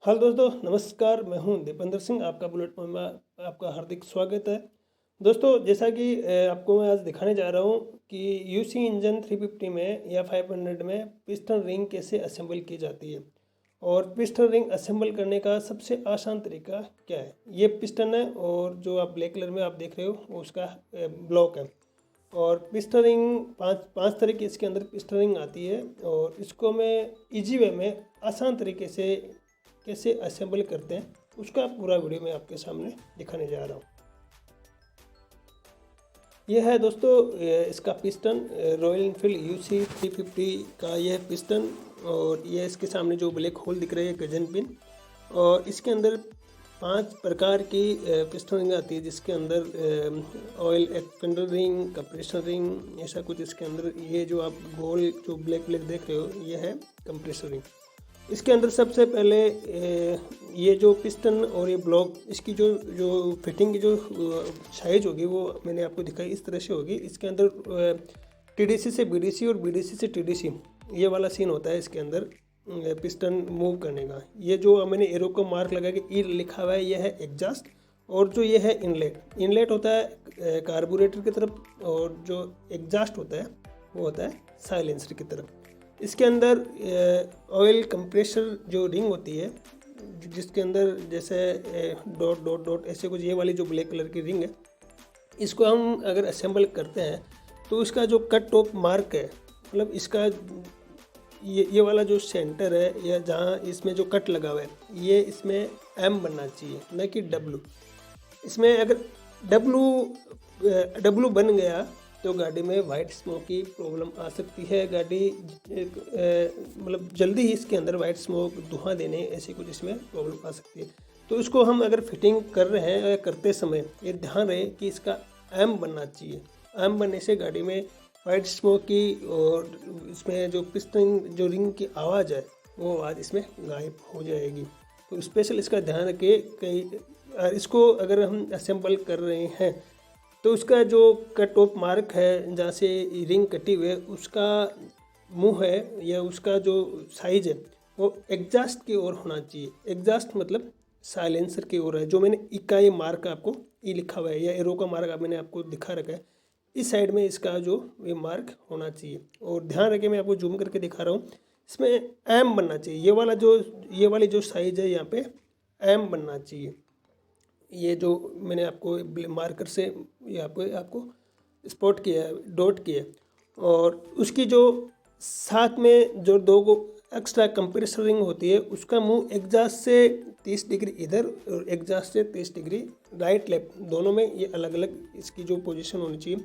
Hello दोस्तों, नमस्कार। मैं हूं दीपेंद्र सिंह, आपका बुलेट पॉइंट में आपका हार्दिक स्वागत है। दोस्तों, जैसा कि आपको मैं आज दिखाने जा रहा हूं कि यूसी इंजन 350 में या 500 में पिस्टन रिंग कैसे असेंबल की जाती है और पिस्टन रिंग असेंबल करने का सबसे आसान तरीका क्या है। ये पिस्टन है और जो आप ब्लैक कलर में आप देख रहे हो वो उसका ब्लॉक है। और पिस्टन रिंग पांच तरह की इसके अंदर पिस्टन रिंग आती है और इसको मैं इजी वे में आसान तरीके से कैसे असेंबल करते हैं उसका पूरा वीडियो मैं आपके सामने दिखाने जा रहा हूँ। यह है दोस्तों इसका पिस्टन रॉयल इनफील्ड यूसी 350 का यह पिस्टन। और यह इसके सामने जो ब्लैक होल दिख रहे हैं गजन पिन। और इसके अंदर 5 प्रकार की पिस्टन रिंग आती है, जिसके अंदर oil expander ring, compressor ring, ऐसा कुछ इसके अंदर। ये जो आप गोल जो ब्लैक ब्लैक देख रहे हो ये है कंप्रेसर रिंग। इसके अंदर सबसे पहले ये जो पिस्टन और ये ब्लॉक, इसकी जो जो फिटिंग की जो साइज होगी वो मैंने आपको दिखाई इस तरह से होगी। इसके अंदर टीडीसी से बीडीसी और बीडीसी से टीडीसी ये वाला सीन होता है इसके अंदर पिस्टन मूव करने का। ये जो मैंने एरो को मार्क लगा के ई लिखा हुआ है ये है एग्जॉस्ट। और जो ये है इनलेट होता है कार्बोरेटर की तरफ, और जो एग्जॉस्ट होता है वो होता है साइलेंसर की तरफ। इसके अंदर ऑयल कंप्रेसर जो रिंग होती है, जिसके अंदर जैसे डॉट डॉट डॉट ऐसे कुछ, ये वाली जो ब्लैक कलर की रिंग है, इसको हम अगर असेंबल करते हैं तो इसका जो कट ऑफ मार्क है, मतलब इसका ये वाला जो सेंटर है या जहाँ इसमें जो कट लगा हुआ है, ये इसमें एम बनना चाहिए, न कि डब्लू। इसमें अगर डब्लू बन गया तो गाड़ी में वाइट स्मोक की प्रॉब्लम आ सकती है। गाड़ी मतलब जल्दी ही इसके अंदर वाइट स्मोक धुआं देने ऐसी कुछ इसमें प्रॉब्लम आ सकती है। तो इसको हम अगर फिटिंग कर रहे हैं या करते समय ये ध्यान रहे कि इसका एम बनना चाहिए। एम बनने से गाड़ी में वाइट स्मोक की और इसमें जो पिस्टन जो रिंग की आवाज़ है वो आवाज़ इसमें गायब हो जाएगी। तो स्पेशल इसका ध्यान रखें। कई इसको अगर हम असेंबल कर रहे हैं तो उसका जो कट ऑफ मार्क है जहाँ से रिंग कटी हुई है, उसका मुंह है या उसका जो साइज है वो एग्जॉस्ट की ओर होना चाहिए। एग्जॉस्ट मतलब साइलेंसर की ओर है। जो मैंने इकाई मार्क आपको ई लिखा हुआ है या एरो का मार्क मैंने आपको दिखा रखा है, इस साइड में इसका जो ये मार्क होना चाहिए। और ध्यान रखें, मैं आपको जूम करके दिखा रहा हूँ, इसमें एम बनना चाहिए। ये वाली जो साइज है यहाँ पे एम बनना चाहिए। ये जो मैंने आपको मार्कर से यहाँ पे आपको स्पॉट किया है, डॉट किया है। और उसकी जो साथ में जो दो को एक्स्ट्रा कंप्रेसर रिंग होती है, उसका मुंह एग्जॉस्ट से 30 डिग्री इधर और एग्जॉस्ट से 30 डिग्री राइट लेफ्ट, दोनों में ये अलग अलग इसकी जो पोजीशन होनी चाहिए।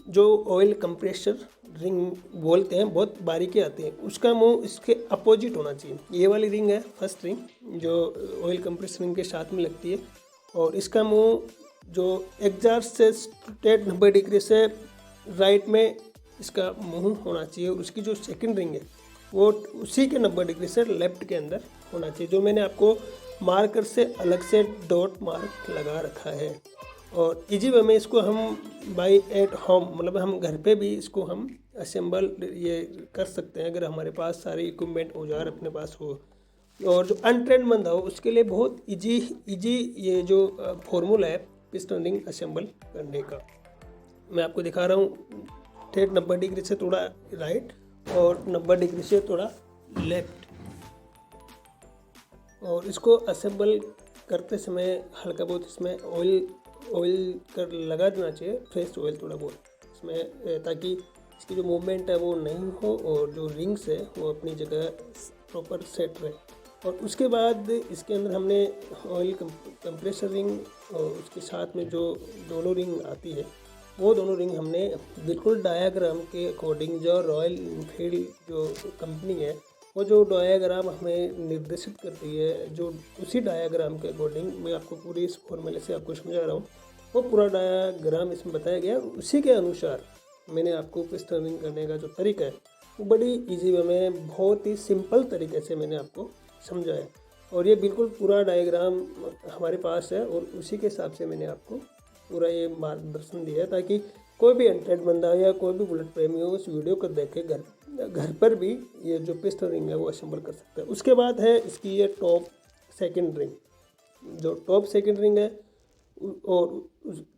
जो ऑयल कंप्रेसर रिंग बोलते हैं, बहुत बारीकी आती है, उसका मुंह इसके अपोजिट होना चाहिए। ये वाली रिंग है फर्स्ट रिंग जो ऑयल कंप्रेसर रिंग के साथ में लगती है। और इसका मुंह जो एग्जॉस्ट से स्ट्रेट 90 डिग्री से राइट में इसका मुंह होना चाहिए। और उसकी जो सेकंड रिंग है वो उसी के 90 डिग्री से लेफ्ट के अंदर होना चाहिए, जो मैंने आपको मार्कर से अलग से डॉट मार्क लगा रखा है। और इजी वे में इसको हम बाई एट होम, मतलब हम घर पे भी इसको हम असेंबल ये कर सकते हैं अगर हमारे पास सारे इक्विपमेंट औजार अपने पास हो। और जो अनट्रेंड बंदा हो उसके लिए बहुत इजी ये जो फॉर्मूला है पिस्टन रिंग असेंबल करने का, मैं आपको दिखा रहा हूँ। ठेठ 90 डिग्री से थोड़ा राइट और 90 डिग्री से थोड़ा लेफ्ट। और इसको असेंबल करते समय हल्का बहुत इसमें ऑयल कर लगा देना चाहिए, फ्रेश ऑयल थोड़ा बहुत इसमें, ताकि इसकी जो मूवमेंट है वो नहीं हो और जो रिंग्स है वो अपनी जगह प्रॉपर सेट रहे। और उसके बाद इसके अंदर हमने ऑयल कंप्रेसर रिंग और उसके साथ में जो दोनों रिंग आती है वो दोनों रिंग हमने बिल्कुल डायाग्राम के अकॉर्डिंग, जो रॉयल इनफील्ड जो कंपनी है वो जो डायाग्राम हमें निर्देशित करती है, जो उसी डायाग्राम के अकॉर्डिंग मैं आपको पूरी इस फॉर्मूले से आपको समझा रहा हूँ। वो पूरा डायाग्राम इसमें बताया गया, उसी के अनुसार मैंने आपको पिस्टन रिंग करने का जो तरीका है वो बड़ी इजी वे में बहुत ही सिंपल तरीके से मैंने आपको समझा है। और ये बिल्कुल पूरा डायग्राम हमारे पास है और उसी के हिसाब से मैंने आपको पूरा ये मार्गदर्शन दिया है, ताकि कोई भी अनट्रेंड बंदा या कोई भी बुलेट प्रेमी हो उस वीडियो को देख के घर पर भी ये जो पिस्टन रिंग है वो असेंबल कर सकता है। उसके बाद है इसकी ये टॉप सेकंड रिंग, जो टॉप सेकंड रिंग है और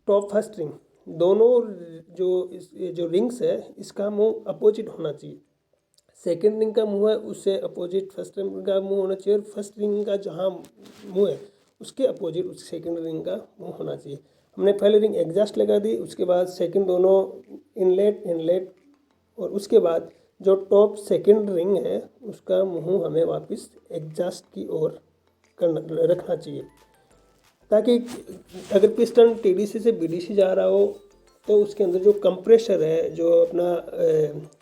टॉप फर्स्ट रिंग, दोनों जो रिंग्स है इसका मुंह अपोजिट होना चाहिए। सेकंड रिंग का मुंह है उससे अपोजिट फर्स्ट रिंग का मुंह होना चाहिए, और फर्स्ट रिंग का जहाँ मुंह है उसके अपोजिट उस सेकंड रिंग का मुंह होना चाहिए। हमने पहले रिंग एग्जॉस्ट लगा दी, उसके बाद सेकंड दोनों इनलेट, और उसके बाद जो टॉप सेकंड रिंग है उसका मुंह हमें वापस एग्जॉस्ट की ओर रखना चाहिए, ताकि अगर पिस्टन TDC से BDC जा रहा हो तो उसके अंदर जो कंप्रेसर है, जो अपना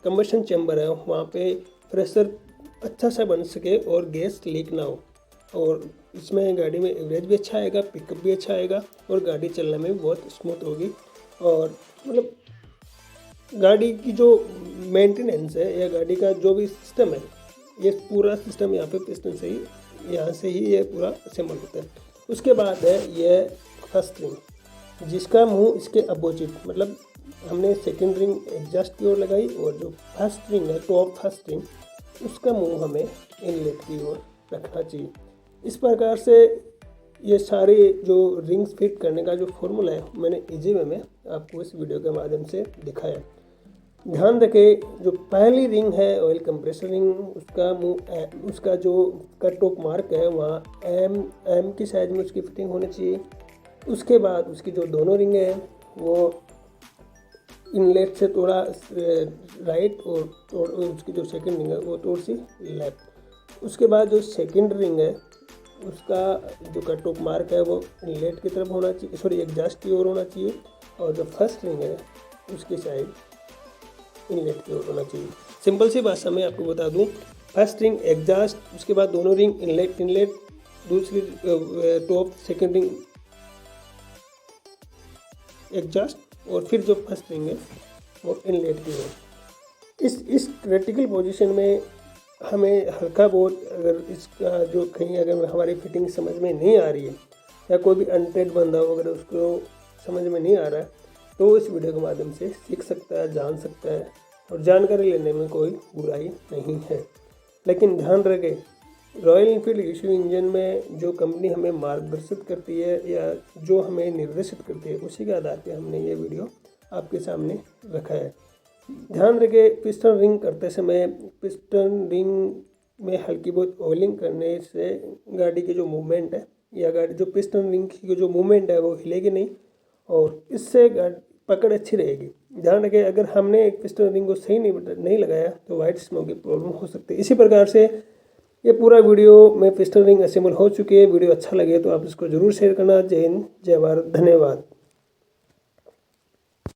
कंबशन चैम्बर है, वहाँ पे प्रेशर अच्छा सा बन सके और गैस लीक ना हो। और इसमें गाड़ी में एवरेज भी अच्छा आएगा, पिकअप भी अच्छा आएगा, और गाड़ी चलने में बहुत स्मूथ होगी। और मतलब गाड़ी की जो मेंटेनेंस है या गाड़ी का जो भी सिस्टम है, ये पूरा सिस्टम यहाँ पे पिस्टन से ही, यहाँ से ही ये पूरा असेंबल होता है। उसके बाद है ये फर्स्ट रिंग, जिसका मुंह इसके अपोजिट, मतलब हमने सेकंड रिंग एग्जॉस्ट की ओर लगाई, और जो फर्स्ट रिंग है टॉप फर्स्ट रिंग, उसका मुंह हमें इनलेट की ओर रखना चाहिए। इस प्रकार से ये सारे जो रिंग्स फिट करने का जो फॉर्मूला है मैंने इजी वे में आपको इस वीडियो के माध्यम से दिखाया। ध्यान रखें, जो पहली रिंग है ऑयल कंप्रेसर रिंग, उसका मुंह, उसका जो कट ऑफ मार्क है वहाँ एम की साइज में उसकी फिटिंग होनी चाहिए। उसके बाद उसकी जो दोनों रिंग है वो इनलेट से थोड़ा राइट, और उसकी जो सेकंड रिंग है वो थोड़ी सी लेफ्ट। उसके बाद जो सेकंड रिंग है उसका जो कट ऑफ मार्क है वो इनलेट की तरफ होना चाहिए, सॉरी एग्जॉस्ट की ओर होना चाहिए, और जो फर्स्ट रिंग है उसकी साइड इनलेट की ओर होना चाहिए। सिंपल सी भाषा में आपको बता दूं, फर्स्ट रिंग एग्जॉस्ट, उसके बाद दोनों रिंग इनलेट, दूसरी टॉप सेकंड रिंग एग्जॉस्ट, और फिर जो फर्स्ट रिंग है वो इनलेट की ओर। इस क्रिटिकल पोजीशन में हमें हल्का बहुत, अगर इसका जो कहीं अगर हमारी फिटिंग समझ में नहीं आ रही है, या कोई भी अनट्रेड बंदा हो अगर उसको समझ में नहीं आ रहा है, तो इस वीडियो के माध्यम से सीख सकता है, जान सकता है, और जानकारी लेने में कोई बुराई नहीं है। लेकिन ध्यान रखें, रॉयल इनफील्ड इशू इंजन में जो कंपनी हमें मार्गदर्शित करती है या जो हमें निर्देशित करती है, उसी के आधार पे हमने ये वीडियो आपके सामने रखा है। ध्यान रखें, पिस्टन रिंग करते समय पिस्टन रिंग में हल्की बहुत ऑयलिंग करने से गाड़ी की जो मूवमेंट है, या गाड़ी जो पिस्टन रिंग की जो मूवमेंट है वो हिलेगी नहीं, और इससे पकड़ अच्छी रहेगी। ध्यान रखें, अगर हमने एक पिस्टन रिंग को सही नहीं लगाया तो वाइट स्मोक की प्रॉब्लम हो सकती है। इसी प्रकार से ये पूरा वीडियो में पिस्टन रिंग असेंबल हो चुकी है। वीडियो अच्छा लगे तो आप इसको ज़रूर शेयर करना। जय हिंद, जय भारत, धन्यवाद।